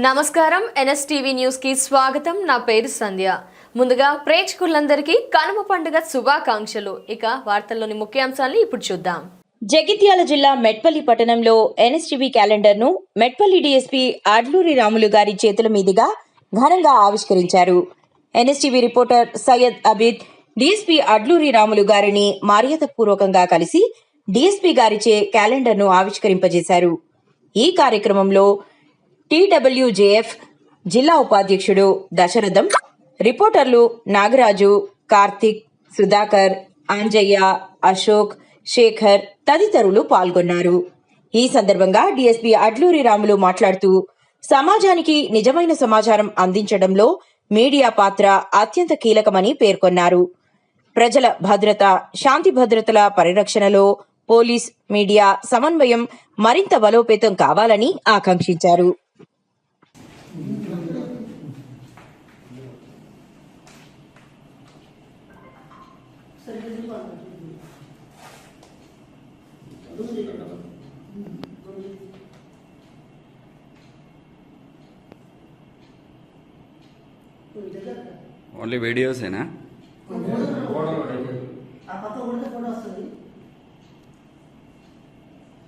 నమస్కారం NSTV news కి స్వాగతం. నా పేరు సంధ్య. ముందుగా ప్రేక్షకులందరికీ కనుమ పండుగ శుభాకాంక్షలు. ఇక వార్తల్లోని ముఖ్యాంశాలను ఇప్పుడు చూద్దాం. జగిత్యాల జిల్లా మెట్పల్లి పట్టణంలో ఎన్ఎస్టీవీ క్యాలెండర్ ను మెట్పల్లి డీఎస్పీ అడ్లూరి రాములు గారి చేతుల మీదుగా ఘనంగా ఆవిష్కరించారు. NSTV reporter Syed Abid DSP Adluri Ramulu గారిని మర్యాదపూర్వకంగా కలిసి డీఎస్పీ గారిచే క్యాలెండర్ ను ఆవిష్కరింపజేశారు. ఈ కార్యక్రమంలో టీడబ్ల్యూజేఎఫ్ జిల్లా ఉపాధ్యక్షుడు దశరథం, రిపోర్టర్లు నాగరాజు, కార్తిక్, సుధాకర్, అంజయ్య, అశోక్, శేఖర్ తదితరులు పాల్గొన్నారు. ఈ సందర్భంగా డీఎస్పీ అడ్లూరి రాములు మాట్లాడుతూ సమాజానికి నిజమైన సమాచారం అందించడంలో మీడియా పాత్ర అత్యంత కీలకమని పేర్కొన్నారు. ప్రజల భద్రత, శాంతి భద్రతల పరిరక్షణలో పోలీస్, మీడియా సమన్వయం మరింత బలోపేతం కావాలని ఆకాంక్షించారు. ఓన్లీ వీడియోసేనా? ఆ పక్క ఫోటో వస్తుంది.